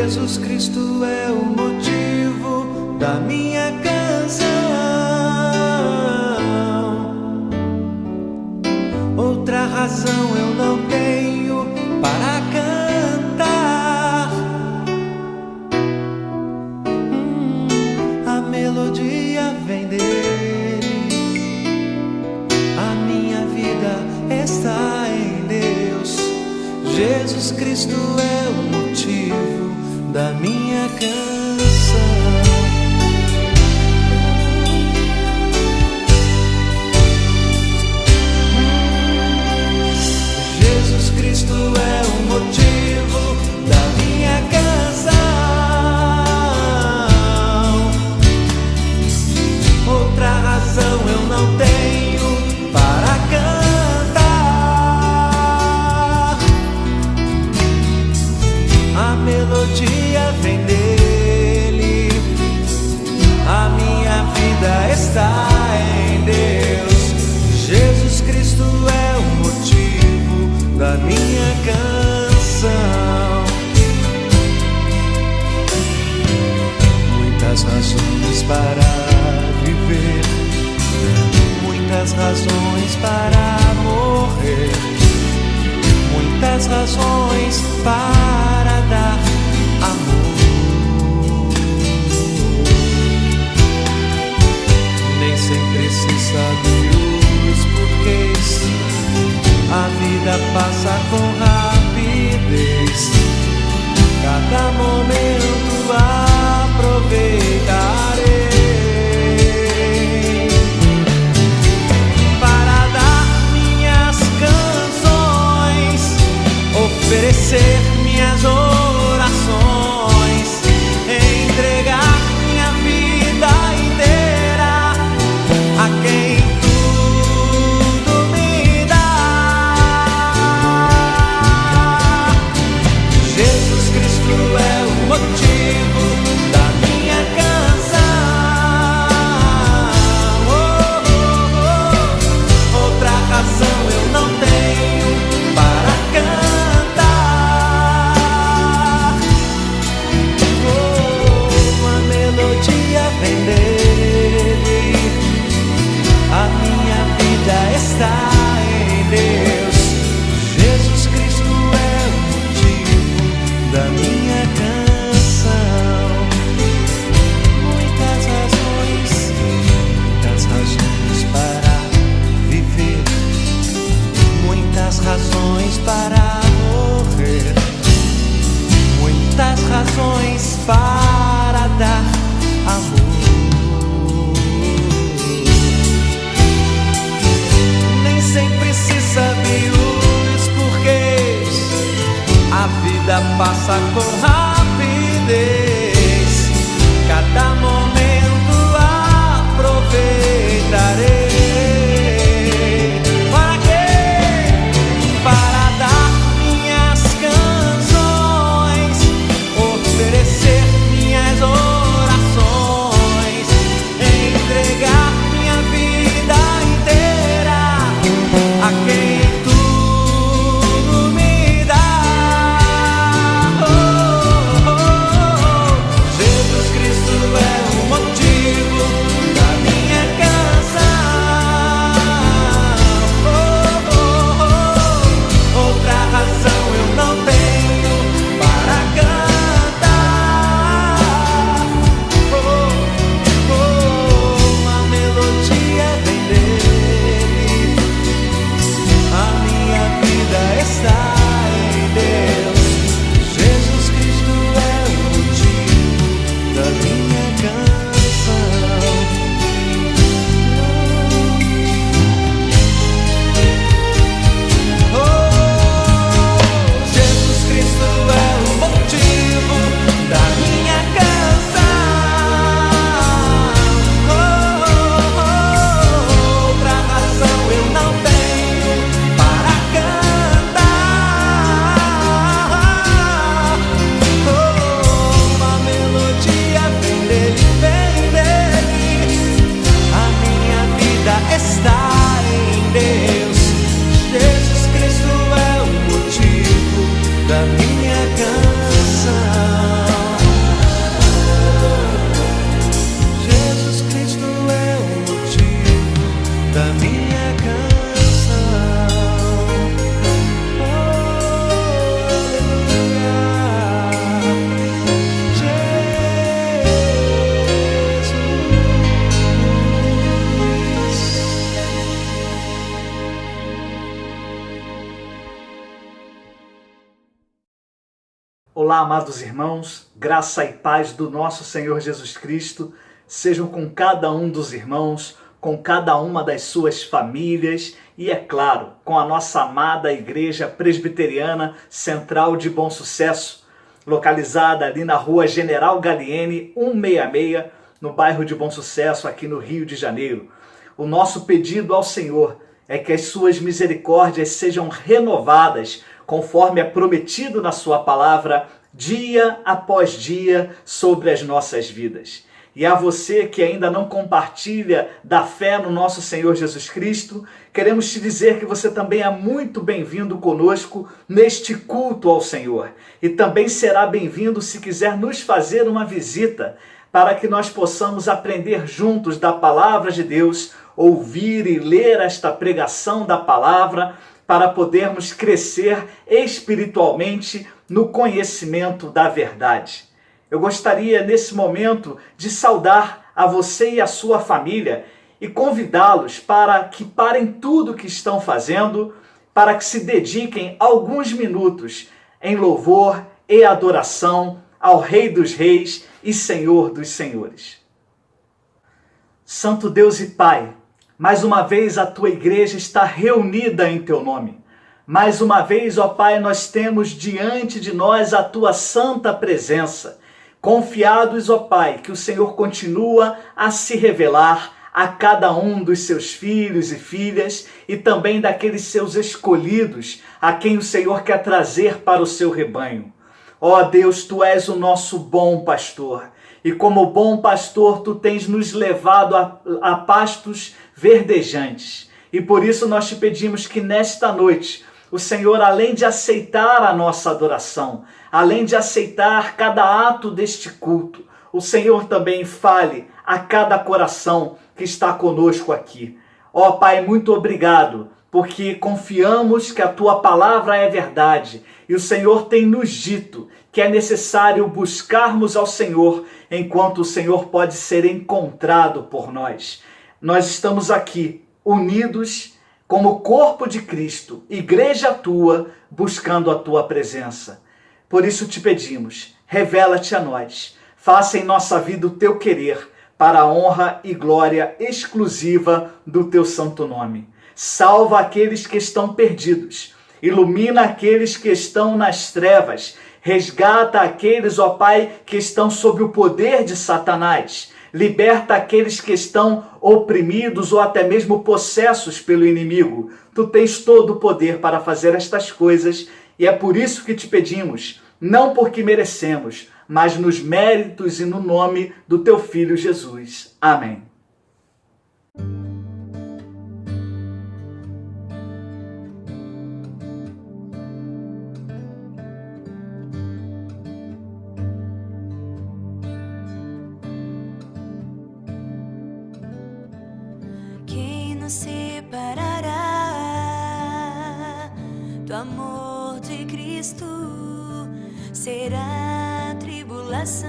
Jesus Cristo é o motivo da minha canção. Outra razão eu não tenho para cantar. A melodia vem dele, a minha vida está em Deus. Jesus Cristo é o motivo da minha canção. Jesus Cristo é o motivo da minha canção. Outra razão eu não tenho para cantar. A melodia vem dele, a minha vida está em Deus. Jesus Cristo é o motivo da minha canção. Muitas razões para viver, muitas razões para morrer, muitas razões para dar amor. Nem sempre se sabe os porquês, a vida passa com rapidez. Cada momento aproveitarei para dar minhas canções, oferecer minhas orações, entregar minha vida inteira a quem tu Olá, amados irmãos, graça e paz do nosso Senhor Jesus Cristo sejam com cada um dos irmãos, com cada uma das suas famílias e, é claro, com a nossa amada Igreja Presbiteriana Central de Bom Sucesso, localizada ali na rua General Galliene 166, no bairro de Bom Sucesso, aqui no Rio de Janeiro. O nosso pedido ao Senhor é que as suas misericórdias sejam renovadas, conforme é prometido na sua palavra, dia após dia, sobre as nossas vidas. E a você que ainda não compartilha da fé no nosso Senhor Jesus Cristo, queremos te dizer que você também é muito bem-vindo conosco neste culto ao Senhor. E também será bem-vindo se quiser nos fazer uma visita, para que nós possamos aprender juntos da palavra de Deus, ouvir e ler esta pregação da palavra, para podermos crescer espiritualmente no conhecimento da verdade. Eu gostaria nesse momento de saudar a você e a sua família e convidá-los para que parem tudo o que estão fazendo, para que se dediquem alguns minutos em louvor e adoração ao Rei dos Reis e Senhor dos Senhores. Santo Deus e Pai, mais uma vez a tua igreja está reunida em teu nome. Mais uma vez, ó Pai, nós temos diante de nós a tua santa presença. Confiados, ó Pai, que o Senhor continua a se revelar a cada um dos seus filhos e filhas e também daqueles seus escolhidos, a quem o Senhor quer trazer para o seu rebanho. Ó Deus, tu és o nosso bom pastor. E como bom pastor, tu tens nos levado a pastos verdejantes. E por isso nós te pedimos que nesta noite, o Senhor, além de aceitar a nossa adoração, além de aceitar cada ato deste culto, o Senhor também fale a cada coração que está conosco aqui. Ó Pai, muito obrigado, porque confiamos que a tua palavra é verdade e o Senhor tem nos dito que é necessário buscarmos ao Senhor enquanto o Senhor pode ser encontrado por nós. Nós estamos aqui unidos como corpo de Cristo, igreja tua, buscando a tua presença. Por isso te pedimos, revela-te a nós, faça em nossa vida o teu querer, para a honra e glória exclusiva do teu santo nome. Salva aqueles que estão perdidos, ilumina aqueles que estão nas trevas, resgata aqueles, ó Pai, que estão sob o poder de Satanás, liberta aqueles que estão oprimidos ou até mesmo possessos pelo inimigo. Tu tens todo o poder para fazer estas coisas e é por isso que te pedimos, não porque merecemos, mas nos méritos e no nome do teu Filho Jesus. Amém. Nos separará do amor de Cristo. Será tribulação,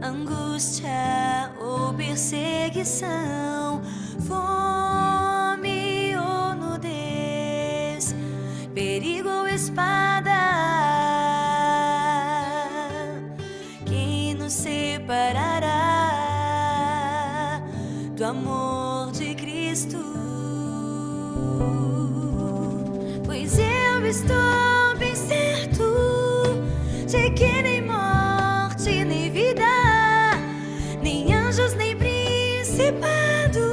angústia ou perseguição, fome ou nudez, perigo ou espada. Quem nos separará do amor de Cristo? Pois eu estou bem certo de que nem morte, nem vida, nem anjos, nem principados,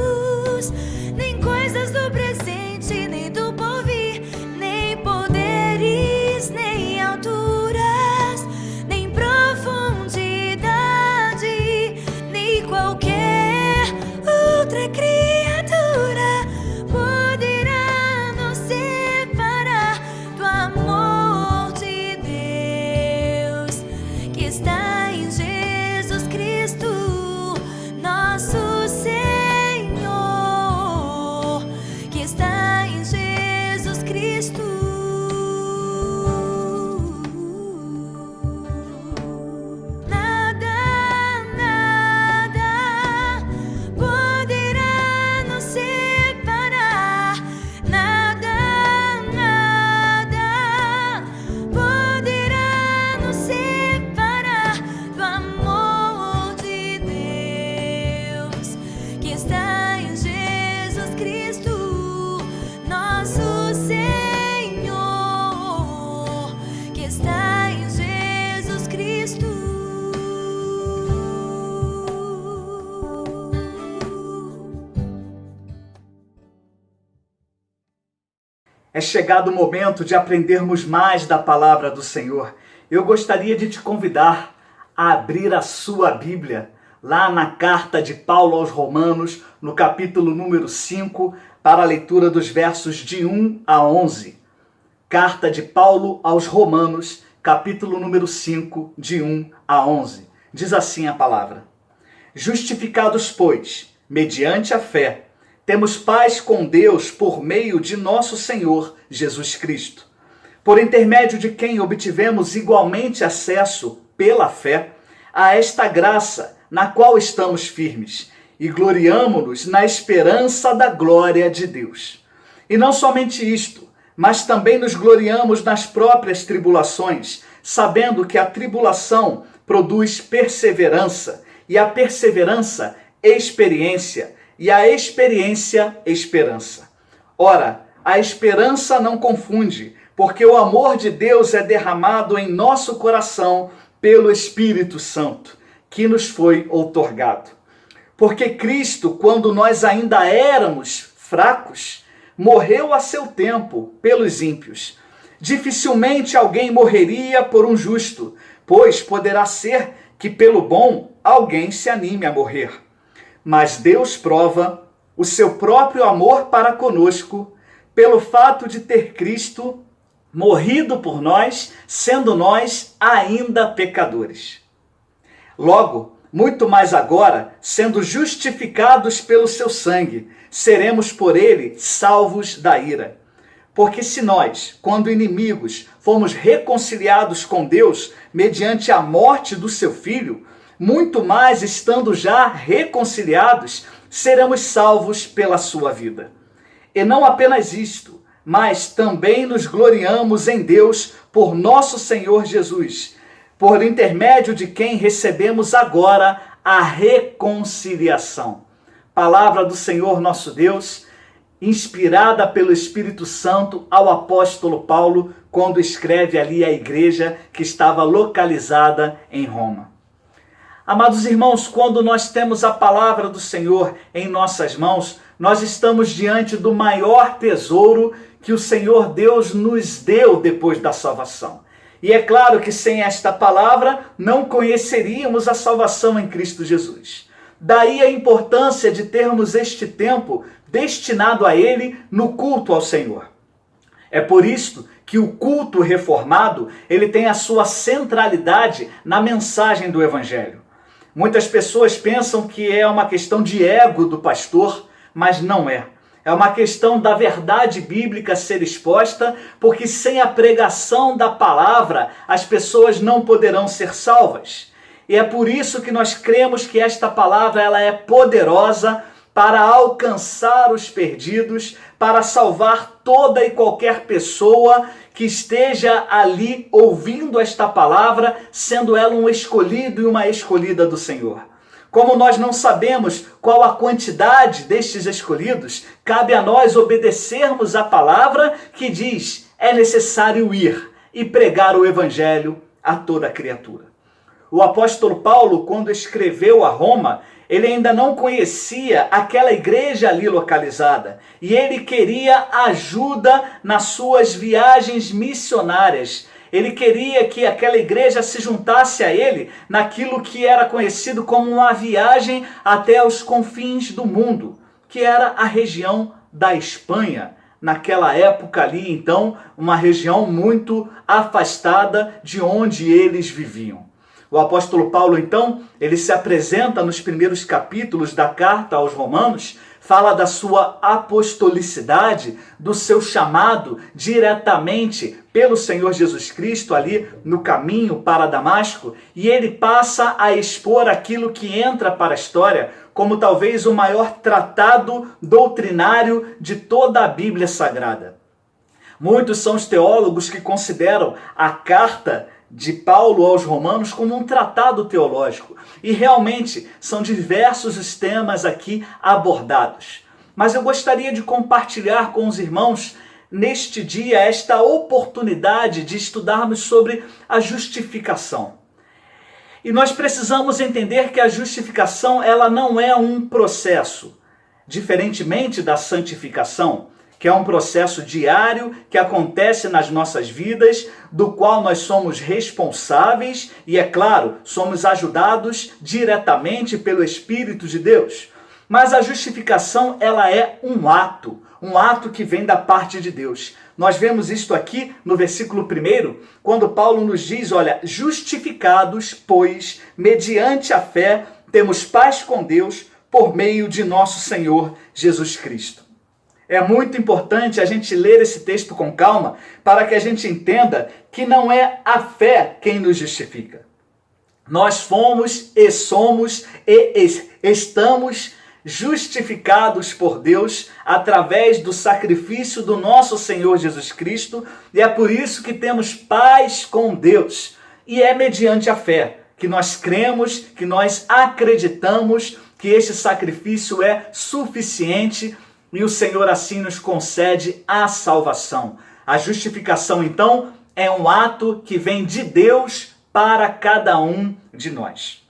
nem coisas do presente, nem do porvir, nem poderes, nem alturas, nem profundidade, nem qualquer outra criatura poderá nos separar do amor de Deus que está em Jesus Cristo, nosso Senhor, que está em Jesus Cristo. Nada, nada poderá está em Jesus Cristo, nosso Senhor, que está em Jesus Cristo. É chegado o momento de aprendermos mais da palavra do Senhor. Eu gostaria de te convidar a abrir a sua Bíblia, lá na carta de Paulo aos Romanos, no capítulo número 5, para a leitura dos versos de 1 a 11. Carta de Paulo aos Romanos, capítulo número 5, de 1 a 11. Diz assim a palavra: Justificados, pois, mediante a fé, temos paz com Deus por meio de nosso Senhor Jesus Cristo, por intermédio de quem obtivemos igualmente acesso, pela fé, a esta graça na qual estamos firmes e gloriamo-nos na esperança da glória de Deus. E não somente isto, mas também nos gloriamos nas próprias tribulações, sabendo que a tribulação produz perseverança, e a perseverança, experiência, e a experiência, esperança. Ora, a esperança não confunde, porque o amor de Deus é derramado em nosso coração pelo Espírito Santo, que nos foi outorgado. Porque Cristo, quando nós ainda éramos fracos, morreu a seu tempo pelos ímpios. Dificilmente alguém morreria por um justo, pois poderá ser que pelo bom alguém se anime a morrer. Mas Deus prova o seu próprio amor para conosco pelo fato de ter Cristo morrido por nós, sendo nós ainda pecadores. Logo, muito mais agora, sendo justificados pelo seu sangue, seremos por ele salvos da ira. Porque se nós, quando inimigos, fomos reconciliados com Deus mediante a morte do seu Filho, muito mais estando já reconciliados, seremos salvos pela sua vida. E não apenas isto, mas também nos gloriamos em Deus por nosso Senhor Jesus, por intermédio de quem recebemos agora a reconciliação. Palavra do Senhor nosso Deus, inspirada pelo Espírito Santo ao apóstolo Paulo, quando escreve ali à igreja que estava localizada em Roma. Amados irmãos, quando nós temos a palavra do Senhor em nossas mãos, nós estamos diante do maior tesouro que o Senhor Deus nos deu depois da salvação. E é claro que sem esta palavra não conheceríamos a salvação em Cristo Jesus. Daí a importância de termos este tempo destinado a Ele no culto ao Senhor. É por isto que o culto reformado, ele tem a sua centralidade na mensagem do Evangelho. Muitas pessoas pensam que é uma questão de ego do pastor, mas não é. É uma questão da verdade bíblica ser exposta, porque sem a pregação da palavra, as pessoas não poderão ser salvas. E é por isso que nós cremos que esta palavra ela é poderosa para alcançar os perdidos, para salvar toda e qualquer pessoa que esteja ali ouvindo esta palavra, sendo ela um escolhido e uma escolhida do Senhor. Como nós não sabemos qual a quantidade destes escolhidos, cabe a nós obedecermos a palavra que diz: é necessário ir e pregar o evangelho a toda criatura. O apóstolo Paulo, quando escreveu a Roma, ele ainda não conhecia aquela igreja ali localizada e ele queria ajuda nas suas viagens missionárias. Ele queria que aquela igreja se juntasse a ele naquilo que era conhecido como uma viagem até os confins do mundo, que era a região da Espanha. Naquela época ali, então, uma região muito afastada de onde eles viviam. O apóstolo Paulo, então, ele se apresenta nos primeiros capítulos da carta aos Romanos, fala da sua apostolicidade, do seu chamado diretamente pelo Senhor Jesus Cristo ali no caminho para Damasco, e ele passa a expor aquilo que entra para a história como talvez o maior tratado doutrinário de toda a Bíblia Sagrada. Muitos são os teólogos que consideram a carta de Paulo aos Romanos como um tratado teológico. E realmente são diversos os temas aqui abordados. Mas eu gostaria de compartilhar com os irmãos neste dia esta oportunidade de estudarmos sobre a justificação. E nós precisamos entender que a justificação ela não é um processo, diferentemente da santificação, que é um processo diário que acontece nas nossas vidas, do qual nós somos responsáveis e, é claro, somos ajudados diretamente pelo Espírito de Deus. Mas a justificação ela é um ato que vem da parte de Deus. Nós vemos isto aqui no versículo 1, quando Paulo nos diz, olha, justificados, pois, mediante a fé, temos paz com Deus por meio de nosso Senhor Jesus Cristo. É muito importante a gente ler esse texto com calma para que a gente entenda que não é a fé quem nos justifica. Nós fomos e somos e estamos justificados por Deus através do sacrifício do nosso Senhor Jesus Cristo, e é por isso que temos paz com Deus. E é mediante a fé que nós cremos, que nós acreditamos que este sacrifício é suficiente e o Senhor assim nos concede a salvação. A justificação, então, é um ato que vem de Deus para cada um de nós.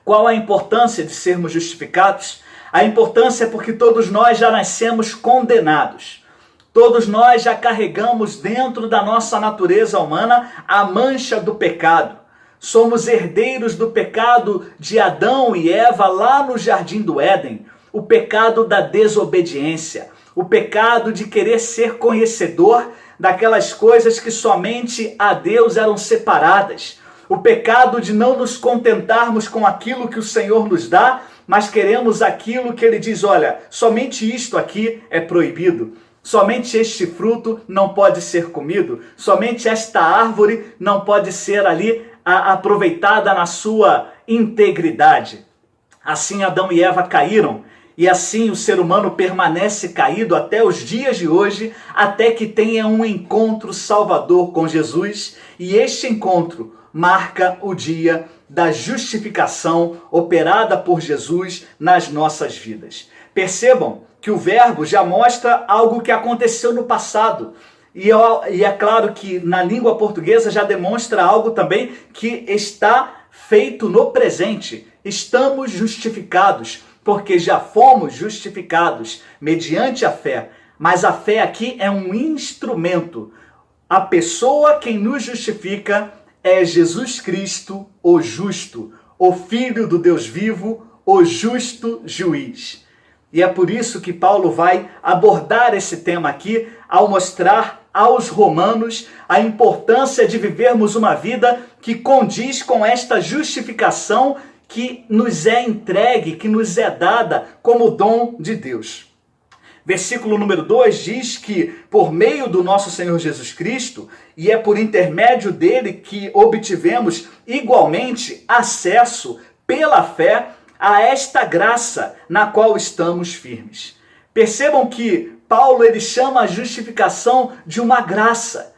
Qual a importância de sermos justificados? A importância é porque todos nós já nascemos condenados. Todos nós já carregamos dentro da nossa natureza humana a mancha do pecado. Somos herdeiros do pecado de Adão e Eva lá no Jardim do Éden. O pecado da desobediência, o pecado de querer ser conhecedor daquelas coisas que somente a Deus eram separadas, o pecado de não nos contentarmos com aquilo que o Senhor nos dá, mas queremos aquilo que Ele diz, olha, somente isto aqui é proibido, somente este fruto não pode ser comido, somente esta árvore não pode ser ali aproveitada na sua integridade. Assim Adão e Eva caíram, e assim o ser humano permanece caído até os dias de hoje, até que tenha um encontro salvador com Jesus, e este encontro marca o dia da justificação operada por Jesus nas nossas vidas. Percebam que o verbo já mostra algo que aconteceu no passado, e é claro que na língua portuguesa já demonstra algo também que está feito no presente. Estamos justificados, porque já fomos justificados mediante a fé. Mas a fé aqui é um instrumento. A pessoa quem nos justifica é Jesus Cristo, o justo, o Filho do Deus vivo, o justo juiz. E é por isso que Paulo vai abordar esse tema aqui ao mostrar aos romanos a importância de vivermos uma vida que condiz com esta justificação que nos é entregue, que nos é dada como dom de Deus. Versículo número 2 diz que por meio do nosso Senhor Jesus Cristo, e é por intermédio dele que obtivemos igualmente acesso pela fé a esta graça na qual estamos firmes. Percebam que Paulo ele chama a justificação de uma graça.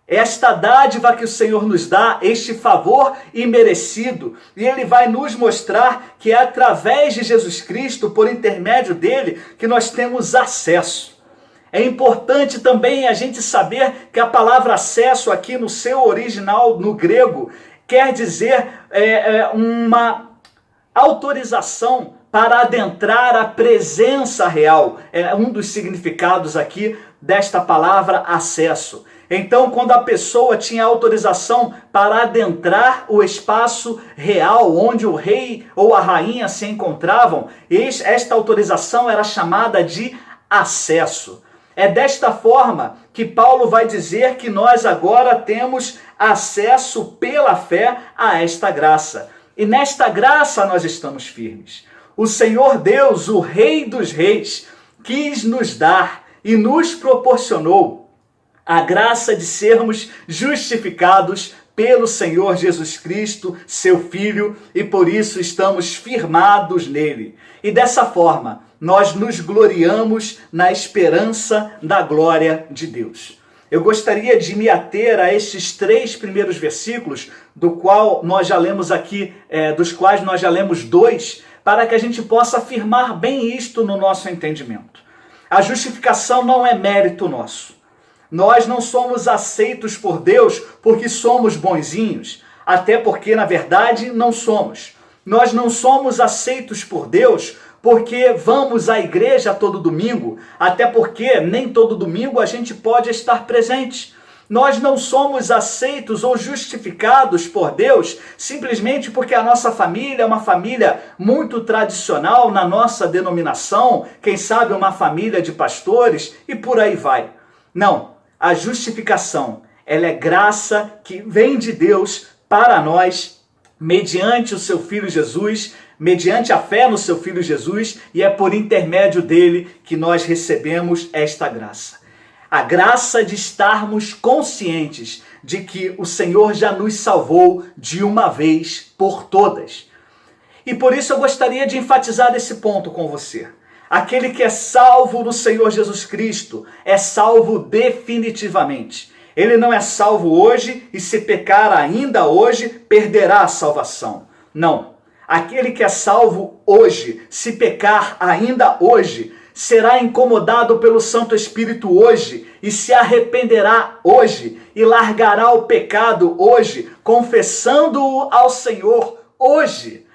Esta dádiva que o Senhor nos dá, este favor imerecido, e Ele vai nos mostrar que é através de Jesus Cristo, por intermédio dele, que nós temos acesso. É importante também a gente saber que a palavra acesso aqui no seu original, no grego, quer dizer uma autorização para adentrar a presença real. É um dos significados aqui desta palavra acesso. Então, quando a pessoa tinha autorização para adentrar o espaço real, onde o rei ou a rainha se encontravam, esta autorização era chamada de acesso. É desta forma que Paulo vai dizer que nós agora temos acesso pela fé a esta graça. E nesta graça nós estamos firmes. O Senhor Deus, o Rei dos Reis, quis nos dar e nos proporcionou a graça de sermos justificados pelo Senhor Jesus Cristo, seu Filho, e por isso estamos firmados nele. E dessa forma, nós nos gloriamos na esperança da glória de Deus. eu gostaria de me ater a estes 3 primeiros versículos, dos quais nós já lemos 2, para que a gente possa afirmar bem isto no nosso entendimento. A justificação não é mérito nosso. Nós não somos aceitos por Deus porque somos bonzinhos, até porque, na verdade, não somos. Nós não somos aceitos por Deus porque vamos à igreja todo domingo, até porque nem todo domingo a gente pode estar presente. Nós não somos aceitos ou justificados por Deus simplesmente porque a nossa família é uma família muito tradicional na nossa denominação, quem sabe uma família de pastores e por aí vai. Não, a justificação, ela é graça que vem de Deus para nós, mediante o seu Filho Jesus, mediante a fé no seu Filho Jesus, e é por intermédio dele que nós recebemos esta graça. A graça de estarmos conscientes de que o Senhor já nos salvou de uma vez por todas. E por isso eu gostaria de enfatizar esse ponto com você. Aquele que é salvo no Senhor Jesus Cristo é salvo definitivamente. Ele não é salvo hoje e se pecar ainda hoje, perderá a salvação. Não. Aquele que é salvo hoje, se pecar ainda hoje, será incomodado pelo Santo Espírito hoje e se arrependerá hoje e largará o pecado hoje, confessando-o ao Senhor hoje.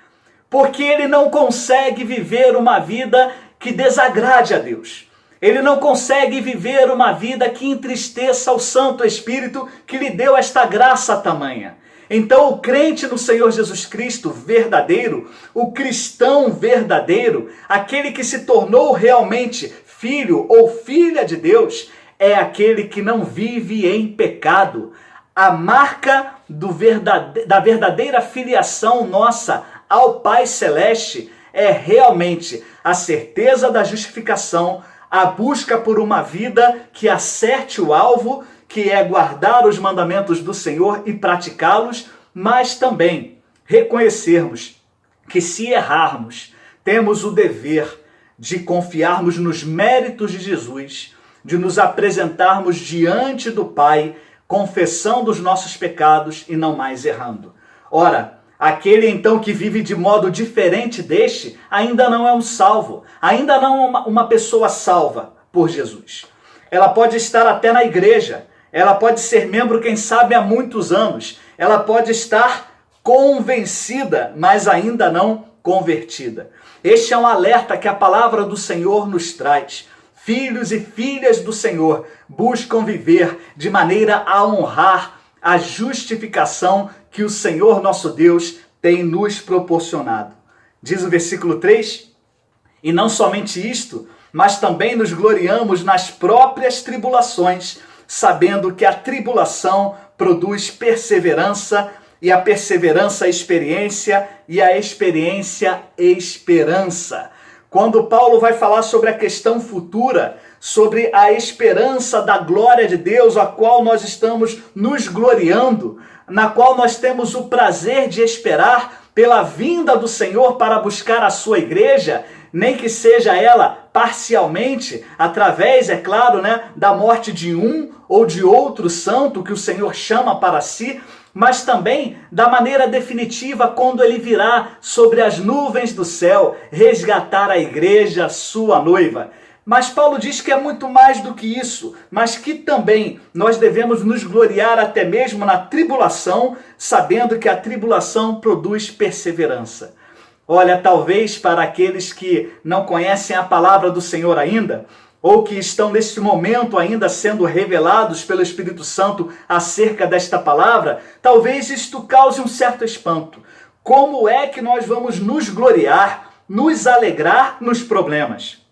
Porque ele não consegue viver uma vida que desagrade a Deus. Ele não consegue viver uma vida que entristeça o Santo Espírito que lhe deu esta graça tamanha. Então o crente no Senhor Jesus Cristo verdadeiro, o cristão verdadeiro, aquele que se tornou realmente filho ou filha de Deus, é aquele que não vive em pecado. A marca da verdadeira filiação nossa ao Pai Celeste é realmente a certeza da justificação, a busca por uma vida que acerte o alvo, que é guardar os mandamentos do Senhor e praticá-los, mas também reconhecermos que se errarmos, temos o dever de confiarmos nos méritos de Jesus, de nos apresentarmos diante do Pai, confessando os nossos pecados e não mais errando. Ora, aquele então que vive de modo diferente deste, ainda não é um salvo, ainda não é uma pessoa salva por Jesus. Ela pode estar até na igreja, ela pode ser membro, quem sabe, há muitos anos. Ela pode estar convencida, mas ainda não convertida. Este é um alerta que a palavra do Senhor nos traz. Filhos e filhas do Senhor buscam viver de maneira a honrar a justificação que o Senhor nosso Deus tem nos proporcionado. Diz o versículo 3, e não somente isto, mas também nos gloriamos nas próprias tribulações, sabendo que a tribulação produz perseverança, e a perseverança experiência, e a experiência esperança. Quando Paulo vai falar sobre a questão futura, sobre a esperança da glória de Deus, a qual nós estamos nos gloriando, na qual nós temos o prazer de esperar pela vinda do Senhor para buscar a sua igreja, nem que seja ela parcialmente, através, é claro, da morte de um ou de outro santo que o Senhor chama para si, mas também da maneira definitiva quando ele virá sobre as nuvens do céu resgatar a igreja, sua noiva. Mas Paulo diz que é muito mais do que isso, mas que também nós devemos nos gloriar até mesmo na tribulação, sabendo que a tribulação produz perseverança. Olha, talvez para aqueles que não conhecem a palavra do Senhor ainda, ou que estão neste momento ainda sendo revelados pelo Espírito Santo acerca desta palavra, talvez isto cause um certo espanto. Como é que nós vamos nos gloriar, nos alegrar nos problemas?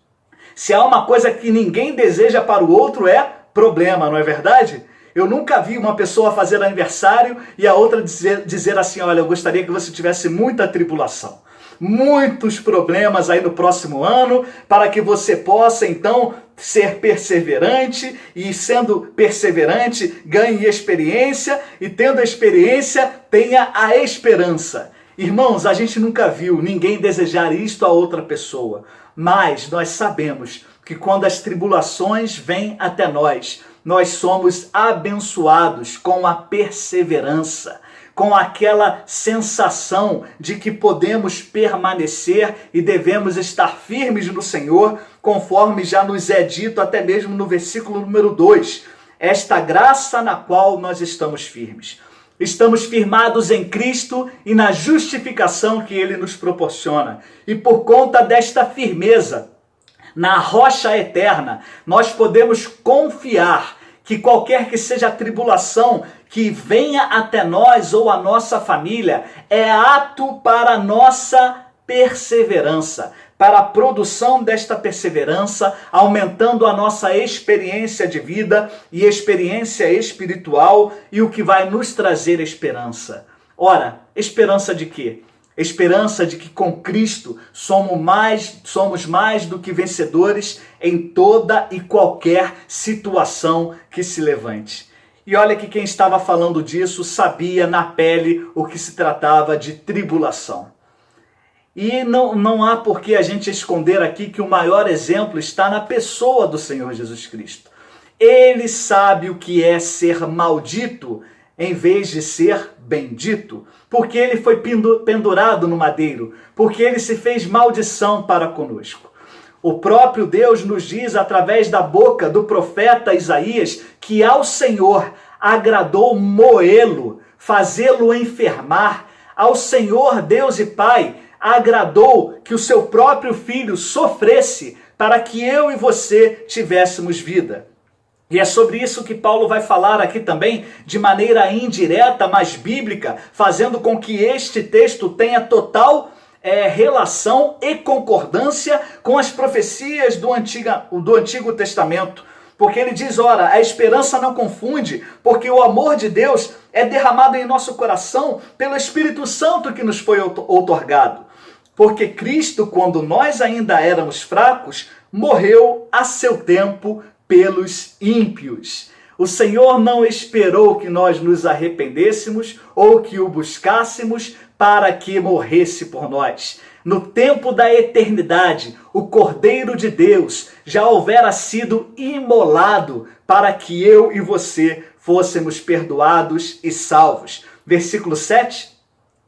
Se há uma coisa que ninguém deseja para o outro é problema, não é verdade? Eu nunca vi uma pessoa fazer aniversário e a outra dizer assim, olha, eu gostaria que você tivesse muita tribulação, muitos problemas aí no próximo ano, para que você possa então ser perseverante, e sendo perseverante ganhe experiência, e tendo a experiência tenha a esperança. Irmãos, a gente nunca viu ninguém desejar isto a outra pessoa. mas nós sabemos que quando as tribulações vêm até nós, nós somos abençoados com a perseverança, com aquela sensação de que podemos permanecer e devemos estar firmes no Senhor, conforme já nos é dito até mesmo no versículo número 2, esta graça na qual nós estamos firmes. Estamos firmados em Cristo e na justificação que Ele nos proporciona. E por conta desta firmeza, na rocha eterna, nós podemos confiar que qualquer que seja a tribulação que venha até nós ou a nossa família, é ato para a nossa perseverança, para a produção desta perseverança, aumentando a nossa experiência de vida e experiência espiritual e o que vai nos trazer esperança. Ora, esperança de quê? Esperança de que com Cristo somos mais do que vencedores em toda e qualquer situação que se levante. E olha que quem estava falando disso sabia na pele o que se tratava de tribulação. E não há por que a gente esconder aqui que o maior exemplo está na pessoa do Senhor Jesus Cristo. Ele sabe o que é ser maldito em vez de ser bendito, porque ele foi pendurado no madeiro, porque ele se fez maldição para conosco. O próprio Deus nos diz através da boca do profeta Isaías que ao Senhor agradou moê-lo, fazê-lo enfermar. Ao Senhor Deus e Pai agradou que o seu próprio Filho sofresse para que eu e você tivéssemos vida. E é sobre isso que Paulo vai falar aqui também, de maneira indireta, mas bíblica, fazendo com que este texto tenha total relação e concordância com as profecias do Antigo Testamento. Porque ele diz, ora, a esperança não confunde, porque o amor de Deus é derramado em nosso coração pelo Espírito Santo que nos foi outorgado. Porque Cristo, quando nós ainda éramos fracos, morreu a seu tempo pelos ímpios. O Senhor não esperou que nós nos arrependêssemos ou que o buscássemos para que morresse por nós. No tempo da eternidade, o Cordeiro de Deus já houvera sido imolado para que eu e você fôssemos perdoados e salvos. Versículo 7.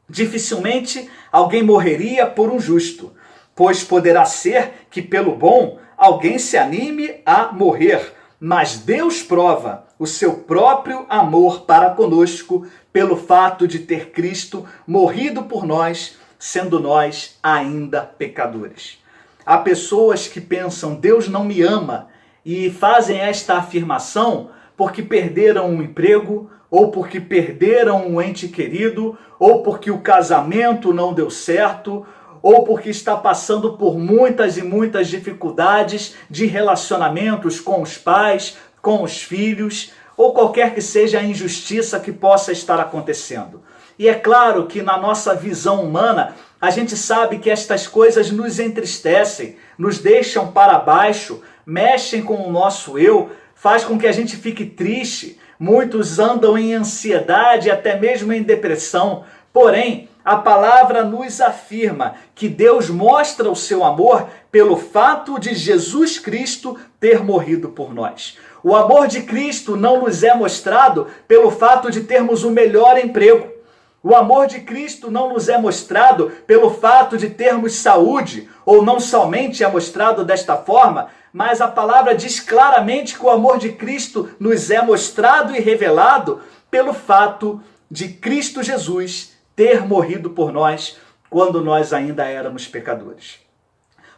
Dificilmente alguém morreria por um justo, pois poderá ser que pelo bom alguém se anime a morrer, mas Deus prova o seu próprio amor para conosco pelo fato de ter Cristo morrido por nós, sendo nós ainda pecadores. Há pessoas que pensam, Deus não me ama, e fazem esta afirmação porque perderam um emprego, ou porque perderam um ente querido, ou porque o casamento não deu certo, ou porque está passando por muitas e muitas dificuldades de relacionamentos com os pais, com os filhos, ou qualquer que seja a injustiça que possa estar acontecendo. E é claro que na nossa visão humana, a gente sabe que estas coisas nos entristecem, nos deixam para baixo, mexem com o nosso eu, faz com que a gente fique triste. Muitos andam em ansiedade, até mesmo em depressão. Porém, a palavra nos afirma que Deus mostra o seu amor pelo fato de Jesus Cristo ter morrido por nós. O amor de Cristo não nos é mostrado pelo fato de termos o melhor emprego. O amor de Cristo não nos é mostrado pelo fato de termos saúde, ou não somente é mostrado desta forma, mas a palavra diz claramente que o amor de Cristo nos é mostrado e revelado pelo fato de Cristo Jesus ter morrido por nós quando nós ainda éramos pecadores.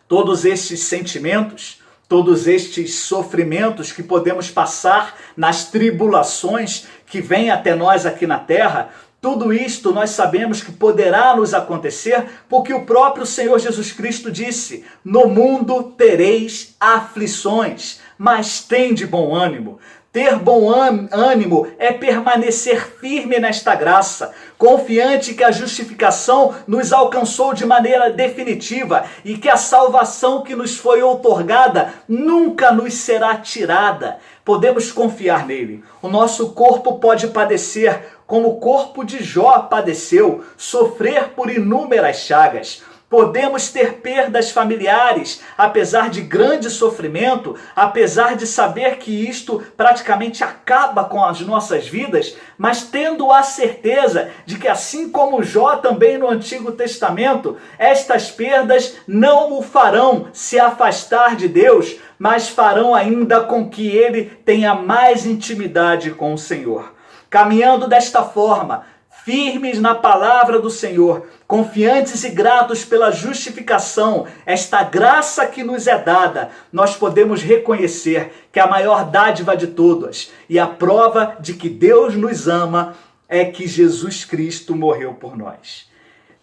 Todos estes sentimentos, todos estes sofrimentos que podemos passar nas tribulações que vêm até nós aqui na terra, tudo isto nós sabemos que poderá nos acontecer porque o próprio Senhor Jesus Cristo disse, no mundo tereis aflições, mas tende bom ânimo. Ter bom ânimo é permanecer firme nesta graça, confiante que a justificação nos alcançou de maneira definitiva e que a salvação que nos foi outorgada nunca nos será tirada. Podemos confiar nele. O nosso corpo pode padecer, como o corpo de Jó padeceu, sofrer por inúmeras chagas. Podemos ter perdas familiares, apesar de grande sofrimento, apesar de saber que isto praticamente acaba com as nossas vidas, mas tendo a certeza de que, assim como Jó também no Antigo Testamento, estas perdas não o farão se afastar de Deus, mas farão ainda com que ele tenha mais intimidade com o Senhor. Caminhando desta forma, firmes na palavra do Senhor, confiantes e gratos pela justificação, esta graça que nos é dada, nós podemos reconhecer que a maior dádiva de todas e a prova de que Deus nos ama é que Jesus Cristo morreu por nós.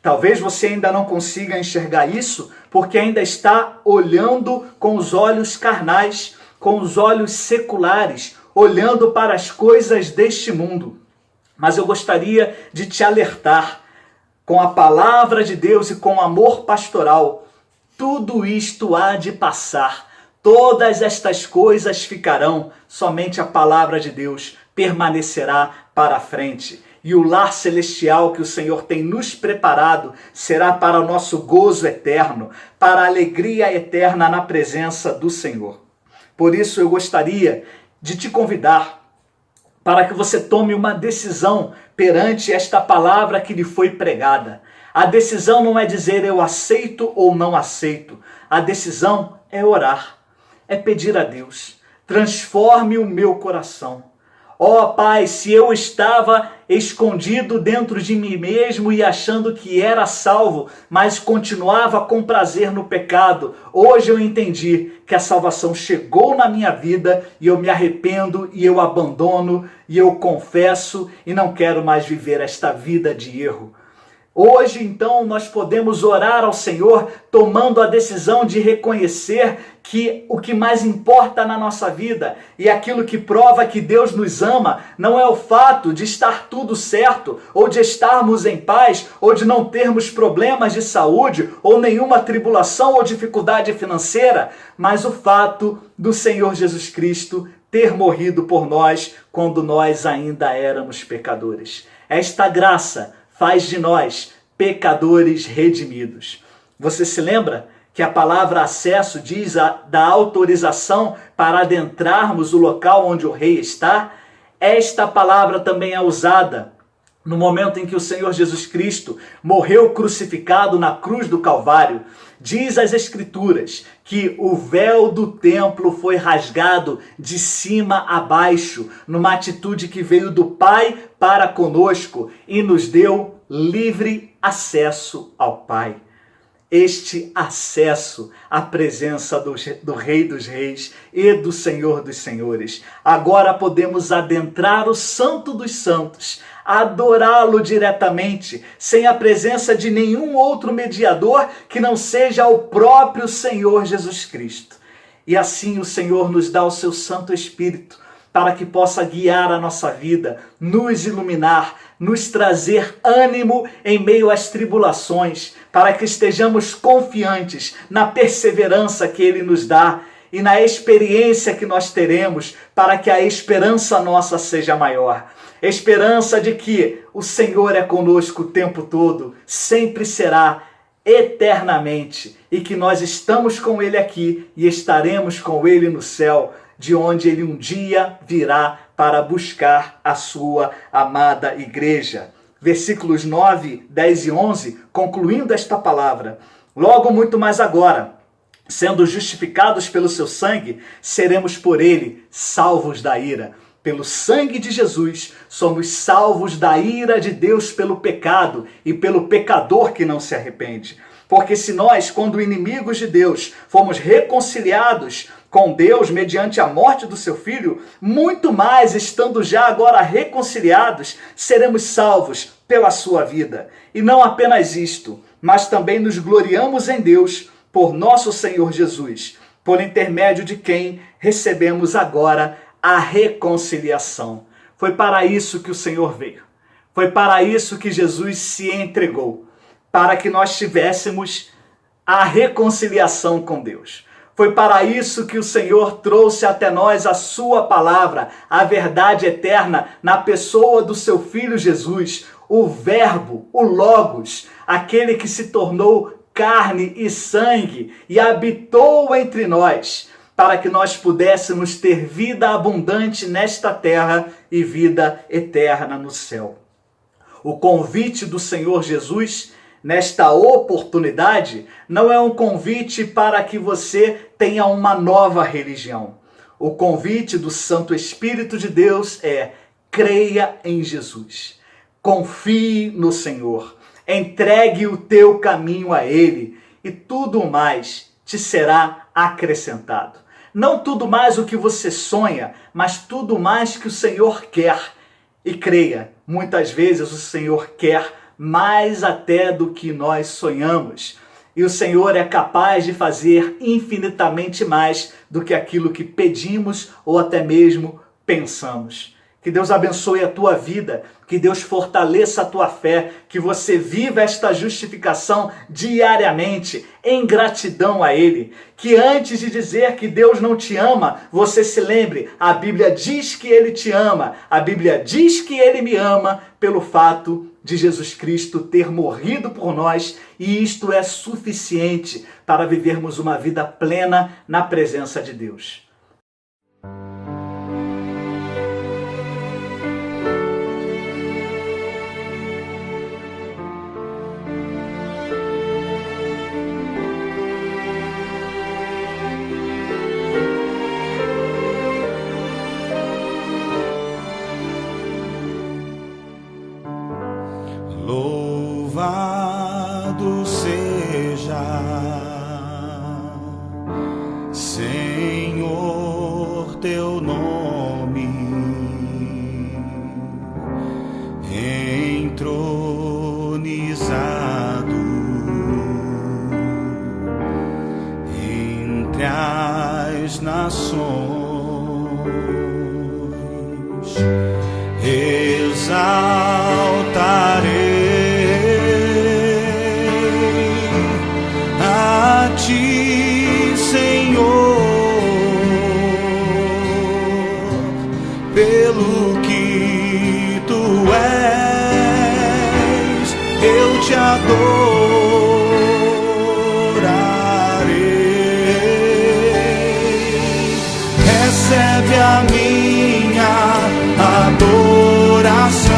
Talvez você ainda não consiga enxergar isso porque ainda está olhando com os olhos carnais, com os olhos seculares, olhando para as coisas deste mundo. Mas eu gostaria de te alertar, com a palavra de Deus e com o amor pastoral, tudo isto há de passar, todas estas coisas ficarão, somente a palavra de Deus permanecerá para a frente. E o lar celestial que o Senhor tem nos preparado será para o nosso gozo eterno, para a alegria eterna na presença do Senhor. Por isso eu gostaria de te convidar para que você tome uma decisão perante esta palavra que lhe foi pregada. A decisão não é dizer eu aceito ou não aceito. A decisão é orar, é pedir a Deus, transforme o meu coração. Ó Pai, se eu estava escondido dentro de mim mesmo e achando que era salvo, mas continuava com prazer no pecado, hoje eu entendi que a salvação chegou na minha vida e eu me arrependo e eu abandono e eu confesso e não quero mais viver esta vida de erro. Hoje, então, nós podemos orar ao Senhor tomando a decisão de reconhecer que o que mais importa na nossa vida e aquilo que prova que Deus nos ama não é o fato de estar tudo certo, ou de estarmos em paz, ou de não termos problemas de saúde, ou nenhuma tribulação ou dificuldade financeira, mas o fato do Senhor Jesus Cristo ter morrido por nós quando nós ainda éramos pecadores. Esta graça faz de nós pecadores redimidos. Você se lembra que a palavra acesso diz da autorização para adentrarmos o local onde o rei está? Esta palavra também é usada no momento em que o Senhor Jesus Cristo morreu crucificado na cruz do Calvário. Diz as Escrituras que o véu do templo foi rasgado de cima a baixo, numa atitude que veio do Pai para conosco e nos deu livre acesso ao Pai. Este acesso à presença do Rei dos Reis e do Senhor dos Senhores. Agora podemos adentrar o Santo dos Santos, adorá-lo diretamente, sem a presença de nenhum outro mediador que não seja o próprio Senhor Jesus Cristo. E assim o Senhor nos dá o seu Santo Espírito, para que possa guiar a nossa vida, nos iluminar, nos trazer ânimo em meio às tribulações, para que estejamos confiantes na perseverança que Ele nos dá e na experiência que nós teremos, para que a esperança nossa seja maior. Esperança de que o Senhor é conosco o tempo todo, sempre será, eternamente, e que nós estamos com Ele aqui e estaremos com Ele no céu, de onde Ele um dia virá para buscar a sua amada igreja. Versículos 9, 10 e 11, concluindo esta palavra. Logo muito mais agora, sendo justificados pelo seu sangue, seremos por ele salvos da ira. Pelo sangue de Jesus, somos salvos da ira de Deus pelo pecado e pelo pecador que não se arrepende. Porque se nós, quando inimigos de Deus, fomos reconciliados com Deus mediante a morte do seu Filho, muito mais, estando já agora reconciliados, seremos salvos pela sua vida. E não apenas isto, mas também nos gloriamos em Deus por nosso Senhor Jesus, por intermédio de quem recebemos agora a reconciliação. Foi para isso que o Senhor veio. Foi para isso que Jesus se entregou, para que nós tivéssemos a reconciliação com Deus. Foi para isso que o Senhor trouxe até nós a sua palavra, a verdade eterna, na pessoa do seu Filho Jesus, o Verbo, o Logos, aquele que se tornou carne e sangue e habitou entre nós, para que nós pudéssemos ter vida abundante nesta terra e vida eterna no céu. O convite do Senhor Jesus, nesta oportunidade, não é um convite para que você tenha uma nova religião. O convite do Santo Espírito de Deus é: creia em Jesus, confie no Senhor, entregue o teu caminho a Ele e tudo mais te será acrescentado. Não tudo mais o que você sonha, mas tudo mais que o Senhor quer. E creia, muitas vezes o Senhor quer mais até do que nós sonhamos. E o Senhor é capaz de fazer infinitamente mais do que aquilo que pedimos ou até mesmo pensamos. Que Deus abençoe a tua vida, que Deus fortaleça a tua fé, que você viva esta justificação diariamente, em gratidão a Ele. Que antes de dizer que Deus não te ama, você se lembre, a Bíblia diz que Ele te ama, a Bíblia diz que Ele me ama pelo fato de Jesus Cristo ter morrido por nós, e isto é suficiente para vivermos uma vida plena na presença de Deus. Louvado seja, Senhor, teu nome, entronizado entre as nações. Exaltarei a ti, Senhor, pelo que tu és, eu te adorarei. Recebe a minha adoração,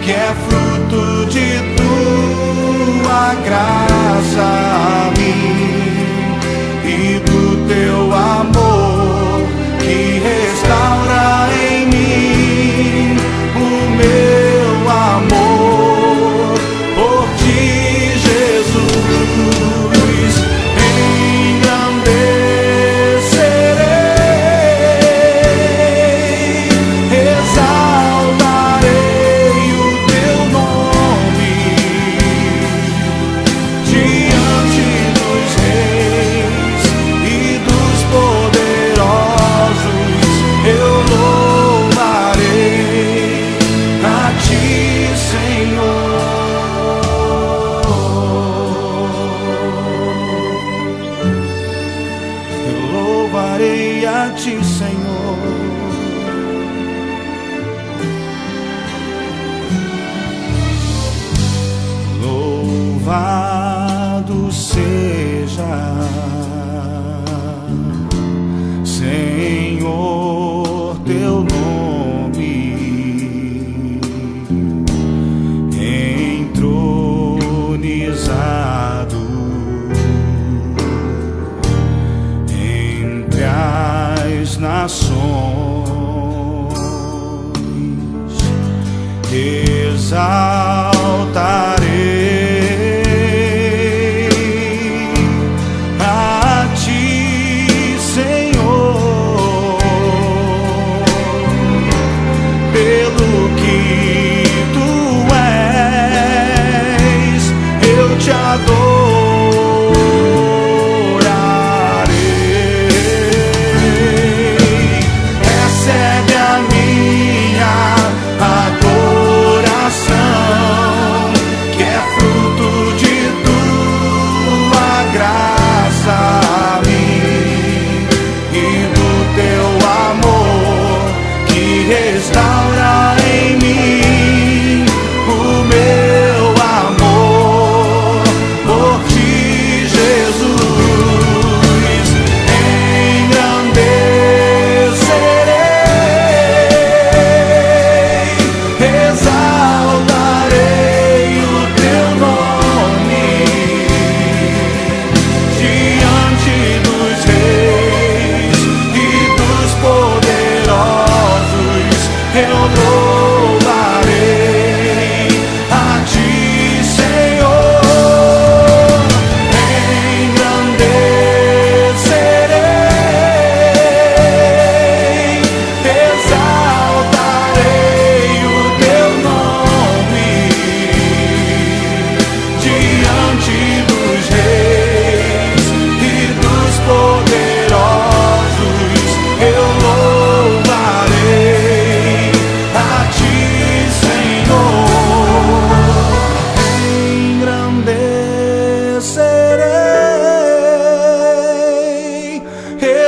que é fruto de tua graça a mim e do teu amor que restaura em mim o meu amor por ti, Jesus. Engrandecerei, exaltarei o teu nome diante dos reis e dos poderosos. Eu louvarei a ti, Senhor. Eu louvarei a ti, Senhor. Louvado seja, Senhor, teu nome, entronizado entre as nações. Exaltarei a ti, Senhor, pelo que tu és, eu te adorarei. Recebe a minha adoração,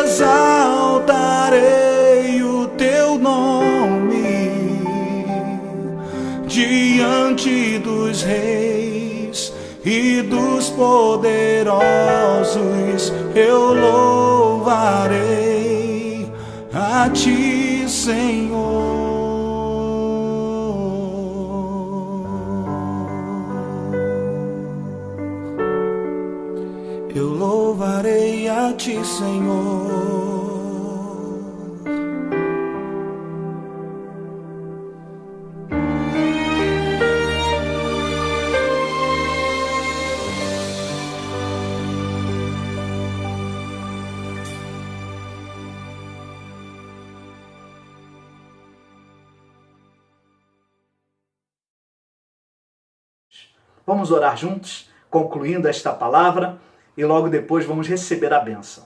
exaltarei o teu nome diante dos reis e dos poderosos. Eu louvarei a ti, Senhor. Eu louvarei a ti, Senhor. Vamos orar juntos, concluindo esta palavra, e logo depois vamos receber a bênção.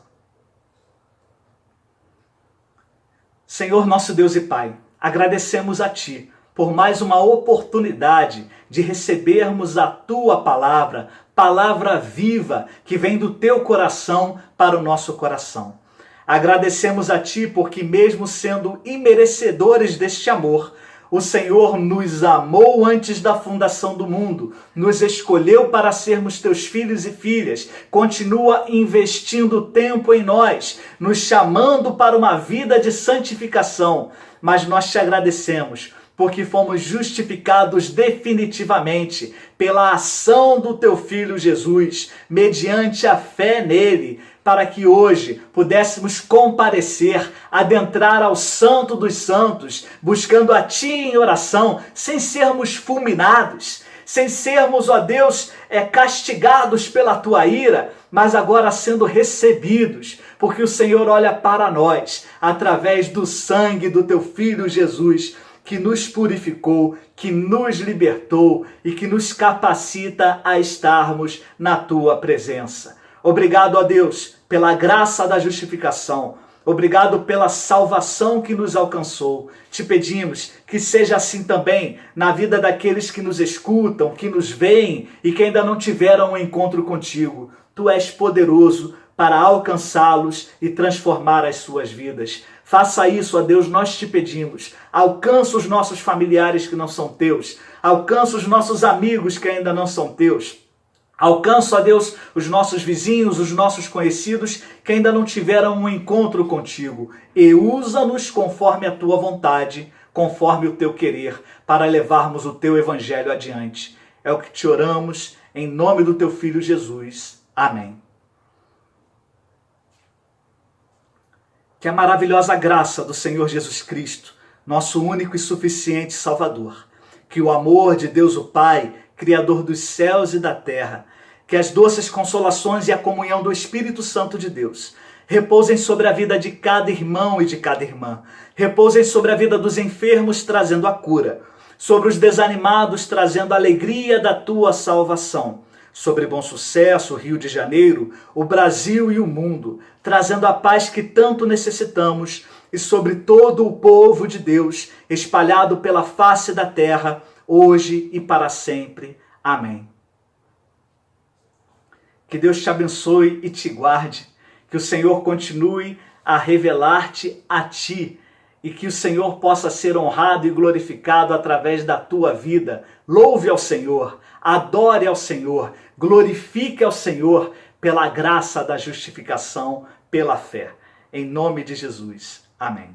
Senhor nosso Deus e Pai, agradecemos a Ti por mais uma oportunidade de recebermos a Tua palavra, palavra viva que vem do Teu coração para o nosso coração. Agradecemos a Ti porque mesmo sendo imerecedores deste amor, o Senhor nos amou antes da fundação do mundo, nos escolheu para sermos teus filhos e filhas, continua investindo tempo em nós, nos chamando para uma vida de santificação. Mas nós te agradecemos, porque fomos justificados definitivamente pela ação do teu Filho Jesus, mediante a fé nele, para que hoje pudéssemos comparecer, adentrar ao Santo dos Santos, buscando a Ti em oração, sem sermos fulminados, sem sermos, ó Deus, castigados pela Tua ira, mas agora sendo recebidos, porque o Senhor olha para nós, através do sangue do Teu Filho Jesus, que nos purificou, que nos libertou e que nos capacita a estarmos na Tua presença. Obrigado, ó Deus, pela graça da justificação. Obrigado pela salvação que nos alcançou. Te pedimos que seja assim também na vida daqueles que nos escutam, que nos veem e que ainda não tiveram um encontro contigo. Tu és poderoso para alcançá-los e transformar as suas vidas. Faça isso, ó Deus, nós te pedimos. Alcança os nossos familiares que não são teus. Alcança os nossos amigos que ainda não são teus. Alcança, ó Deus, os nossos vizinhos, os nossos conhecidos que ainda não tiveram um encontro contigo. E usa-nos conforme a tua vontade, conforme o teu querer, para levarmos o teu evangelho adiante. É o que te oramos, em nome do teu Filho Jesus. Amém. Que a maravilhosa graça do Senhor Jesus Cristo, nosso único e suficiente Salvador, que o amor de Deus o Pai, Criador dos céus e da terra, que as doces consolações e a comunhão do Espírito Santo de Deus repousem sobre a vida de cada irmão e de cada irmã, repousem sobre a vida dos enfermos, trazendo a cura, sobre os desanimados, trazendo a alegria da tua salvação, sobre Bom Sucesso, Rio de Janeiro, o Brasil e o mundo, trazendo a paz que tanto necessitamos, e sobre todo o povo de Deus, espalhado pela face da terra, hoje e para sempre. Amém. Que Deus te abençoe e te guarde, que o Senhor continue a revelar-te a ti, e que o Senhor possa ser honrado e glorificado através da tua vida. Louve ao Senhor, adore ao Senhor, glorifique ao Senhor pela graça da justificação, pela fé. Em nome de Jesus. Amém.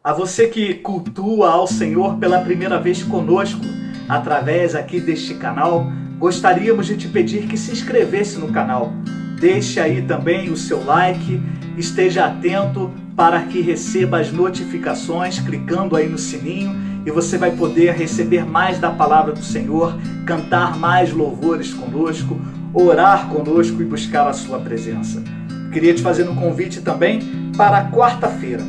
A você que cultua ao Senhor pela primeira vez conosco, através aqui deste canal, gostaríamos de te pedir que se inscrevesse no canal. Deixe aí também o seu like, esteja atento para que receba as notificações, clicando aí no sininho, e você vai poder receber mais da palavra do Senhor, cantar mais louvores conosco, orar conosco e buscar a sua presença. Queria te fazer um convite também para quarta-feira.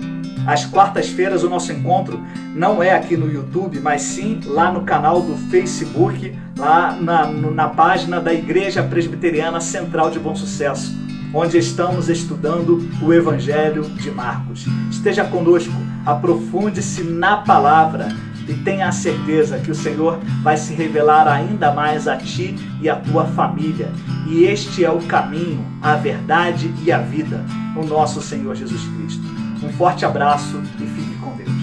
Às quartas-feiras o nosso encontro não é aqui no YouTube, mas sim lá no canal do Facebook, lá na página da Igreja Presbiteriana Central de Bom Sucesso, onde estamos estudando o Evangelho de Marcos. Esteja conosco, aprofunde-se na palavra, e tenha a certeza que o Senhor vai se revelar ainda mais a ti e a tua família. E este é o caminho, a verdade e a vida, o nosso Senhor Jesus Cristo. Um forte abraço e fique com Deus.